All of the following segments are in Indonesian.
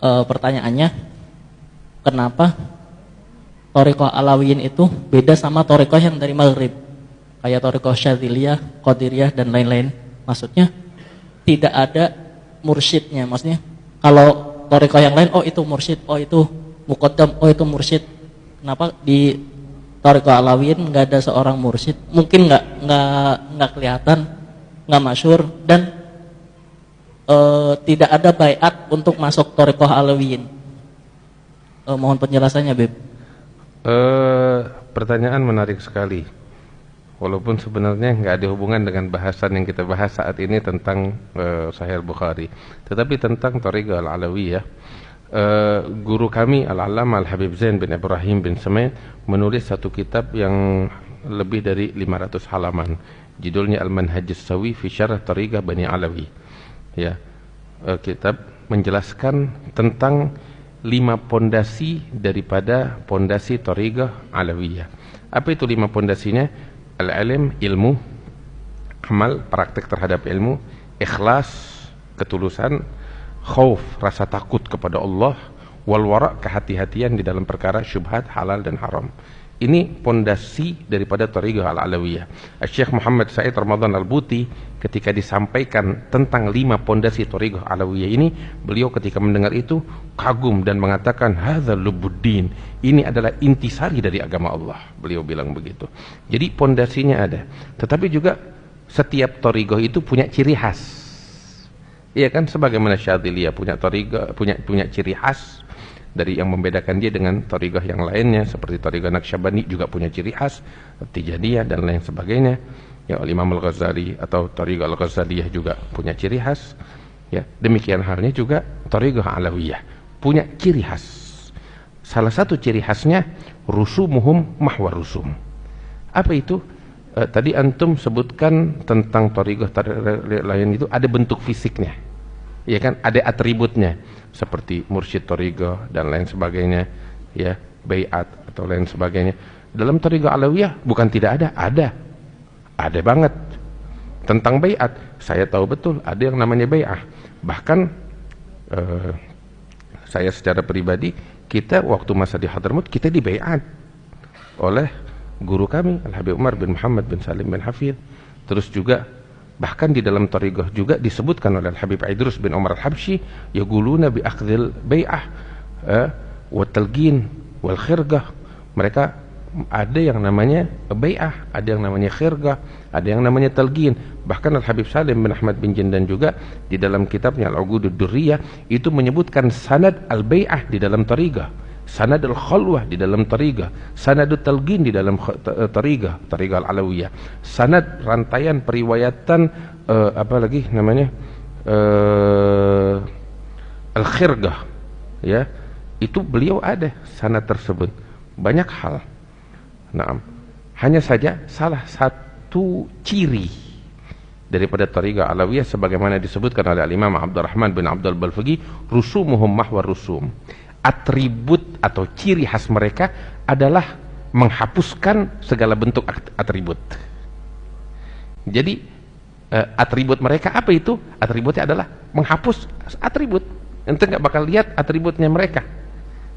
Pertanyaannya, kenapa Thariqah Alawiyin itu beda sama Thariqah yang dari Maghrib, kayak Thariqah Syadziliyah, Qadiriyah dan lain-lain? Maksudnya tidak ada mursyidnya. Maksudnya kalau Thariqah yang lain, oh itu mursyid, oh itu muqaddam, oh itu mursyid. Kenapa di Thariqah Alawiyin nggak ada seorang mursyid? Mungkin nggak kelihatan, nggak masyhur, dan tidak ada baiat untuk masuk Thariqah Alawiyin. Mohon penjelasannya, Beb. Pertanyaan menarik sekali. Walaupun sebenarnya nggak ada hubungan dengan bahasan yang kita bahas saat ini tentang Sahih Bukhari, tetapi tentang Thariqah Al-Alawiyah. Guru kami Al-Allamah Al-Habib Zain bin Ibrahim bin Samain menulis satu kitab yang lebih dari 500 halaman. Judulnya Al-Manhajus Sawi fi Syarah Thariqah Bani Alawi. Ya, kitab menjelaskan tentang 5 pondasi daripada pondasi Thariqah Alawiyah. Apa itu 5 pondasinya? Al-ilm, ilmu; amal, praktek terhadap ilmu; ikhlas, ketulusan; khauf, rasa takut kepada Allah; wal wara', kehati-hatian di dalam perkara syubhat, halal dan haram. Ini pondasi daripada Thariqah Al-Alawiyah. Syekh Muhammad Said Ramadan Al-Buti ketika disampaikan tentang 5 pondasi Thariqah Alawiyah ini, beliau ketika mendengar itu kagum dan mengatakan, hadzal lubuddin, ini adalah intisari dari agama Allah. Beliau bilang begitu. Jadi pondasinya ada. Tetapi juga setiap Thariqah itu punya ciri khas. Iya kan, sebagaimana Syadziliyah punya Thariqah, punya ciri khas dari yang membedakan dia dengan Thariqah yang lainnya, seperti Thariqah Naqsyabandi juga punya ciri khas, Tijaniyah dan lain sebagainya. Ya, Imam Al-Ghazali atau Thariqah Al-Ghazaliyah juga punya ciri khas. Ya, demikian halnya juga Thariqah Alawiyah punya ciri khas. Salah satu ciri khasnya rusumuhum mahwa rusum. Apa itu? Tadi antum sebutkan tentang Thariqah lain itu ada bentuk fisiknya. Ya kan, ada atributnya seperti mursyid Thariqah dan lain sebagainya, ya, baiat atau lain sebagainya. Dalam Thariqah Alawiyah bukan tidak ada banget. Tentang baiat saya tahu betul ada yang namanya bai'ah. Bahkan saya secara pribadi, kita waktu masa di Hadramaut kita dibaiat oleh guru kami Al-Habib Umar bin Muhammad bin Salim bin Hafidh. Terus juga bahkan di dalam Thariqah juga disebutkan oleh Al-Habib Idrus bin Umar Al-Habsyi, yaquluna bi akhdhil bai'ah wa talqin wal khirgah. Mereka ada yang namanya bai'ah, ada yang namanya khirgah, ada yang namanya talqin. Bahkan Al-Habib Salim bin Ahmad bin Jindan juga di dalam kitabnya Al-Uqudud Durriyah itu menyebutkan sanad al-bai'ah di dalam Thariqah, sanad al-khalwah di dalam Thariqah, sanad al-talqin di dalam Thariqah Al-Alawiyah, sanad rantaian periwayatan apa lagi namanya al-khirgah, ya, itu beliau ada sanad tersebut. Banyak hal. Nah, hanya saja salah satu ciri daripada Thariqah Alawiyah sebagaimana disebutkan oleh Imam Abdurrahman bin Abdul Balfaqi, rusumuhum mahwa rusum. Atribut atau ciri khas mereka adalah menghapuskan segala bentuk atribut. Jadi atribut mereka apa itu? Atributnya adalah menghapus atribut. Ente nggak bakal lihat atributnya mereka,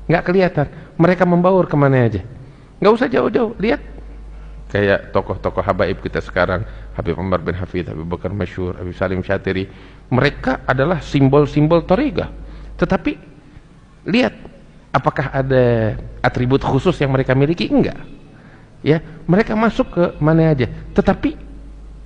nggak kelihatan. Mereka membaur kemana aja, nggak usah jauh-jauh. Lihat kayak tokoh-tokoh habaib kita sekarang, Habib Umar bin Hafidh, Habib Bakar Masyhur, Habib Salim Syatiri. Mereka adalah simbol-simbol Thariqah. Tetapi lihat, apakah ada atribut khusus yang mereka miliki? Enggak. Ya, mereka masuk ke mana aja. Tetapi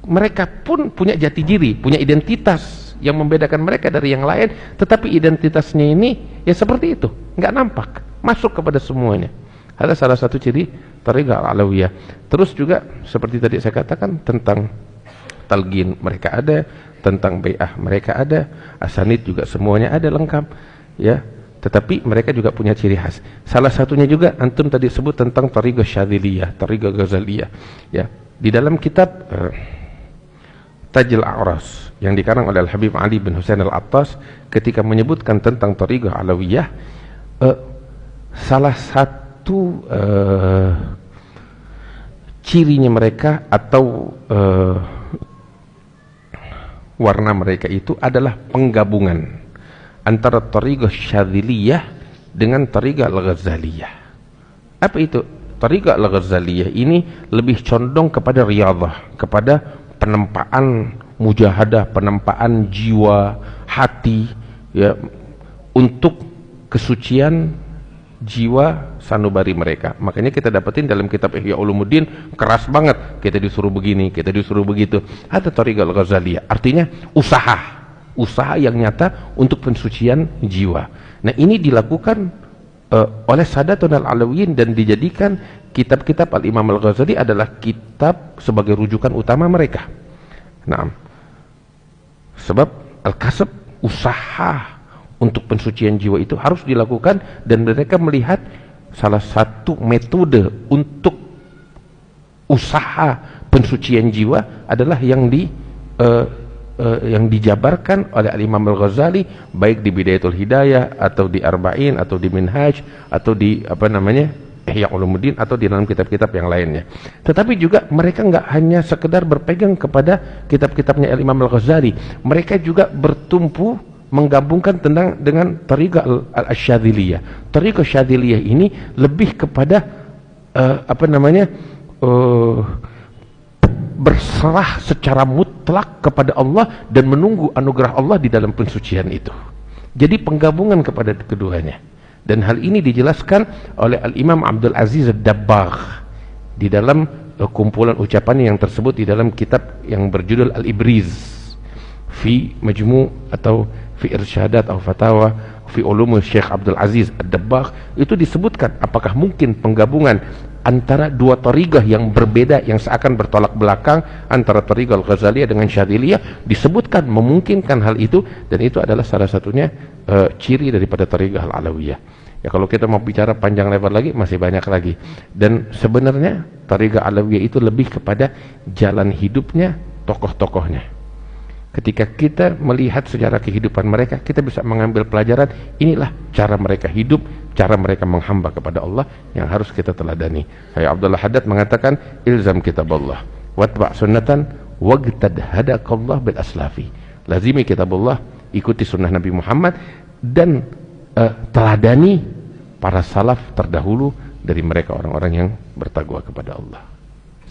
mereka pun punya jati diri, punya identitas yang membedakan mereka dari yang lain. Tetapi identitasnya ini ya seperti itu, enggak nampak, masuk kepada semuanya. Ada salah satu ciri Thariqah Alawiyah. Terus juga seperti tadi saya katakan tentang talqin mereka ada, tentang bai'ah mereka ada, asanid juga semuanya ada lengkap, ya. Tetapi mereka juga punya ciri khas. Salah satunya juga antum tadi sebut tentang Thariqah Syadziliyah, Thariqah Ghazaliyah. Ya, di dalam kitab Tajul A'ras yang dikarang oleh Al-Habib Ali bin Husain Al-Attas, ketika menyebutkan tentang Thariqah Alawiyah, salah satu cirinya mereka atau warna mereka itu adalah penggabungan antara Thariqah Syadziliyah dengan Thariqah Al-Ghazaliyah. Apa itu? Thariqah Al-Ghazaliyah ini lebih condong kepada riyadhah, kepada penempaan mujahadah, penempaan jiwa, hati, ya, untuk kesucian jiwa sanubari mereka. Makanya kita dapetin dalam kitab Ihya Ulumuddin keras banget, kita disuruh begini, kita disuruh begitu. Ada Thariqah Al-Ghazaliyah, artinya usaha yang nyata untuk pensucian jiwa. Nah, ini dilakukan oleh Sadatun Al-Alawiyin dan dijadikan kitab-kitab Al-Imam Al-Ghazali adalah kitab sebagai rujukan utama mereka. Nah, sebab Al-Kasab, usaha untuk pensucian jiwa itu harus dilakukan, dan mereka melihat salah satu metode untuk usaha pensucian jiwa adalah yang dijabarkan oleh Al-Imam Al-Ghazali, baik di Bidayatul Hidayah atau di Arba'in atau di Minhaj atau di Ihya Ulumuddin atau di dalam kitab-kitab yang lainnya. Tetapi juga mereka nggak hanya sekedar berpegang kepada kitab-kitabnya Al-Imam Al-Ghazali, mereka juga bertumpu menggabungkan dengan Thariqah Al-Syadziliyah. Thariqah Syadziliyah ini lebih kepada berserah secara mutlak kepada Allah dan menunggu anugerah Allah di dalam pensucian itu. Jadi penggabungan kepada keduanya. Dan hal ini dijelaskan oleh Al-Imam Abdul Aziz Ad-Dabbagh di dalam kumpulan ucapan yang tersebut di dalam kitab yang berjudul Al-Ibriz fi Majmu' atau fi Irsyadat atau Fatawa fi Ulum Syekh Abdul Aziz Ad-Dabbagh. Itu disebutkan apakah mungkin penggabungan antara dua thariqah yang berbeda yang seakan bertolak belakang, antara Thariqah Al-Ghazaliyah dengan Syadziliyah, disebutkan memungkinkan hal itu, dan itu adalah salah satunya ciri daripada Thariqah Al-Alawiyah. Ya, kalau kita mau bicara panjang lebar lagi masih banyak lagi, dan sebenarnya Thariqah Alawiyah itu lebih kepada jalan hidupnya tokoh-tokohnya. Ketika kita melihat sejarah kehidupan mereka, kita bisa mengambil pelajaran, inilah cara mereka hidup, cara mereka menghamba kepada Allah yang harus kita teladani. Saya Abdullah Haddad mengatakan, ilzam kitabullah watba' sunnatan wagtad hadakallah bil aslafi. Lazimi kitabullah, ikuti sunnah Nabi Muhammad, dan teladani para salaf terdahulu dari mereka orang-orang yang bertakwa kepada Allah.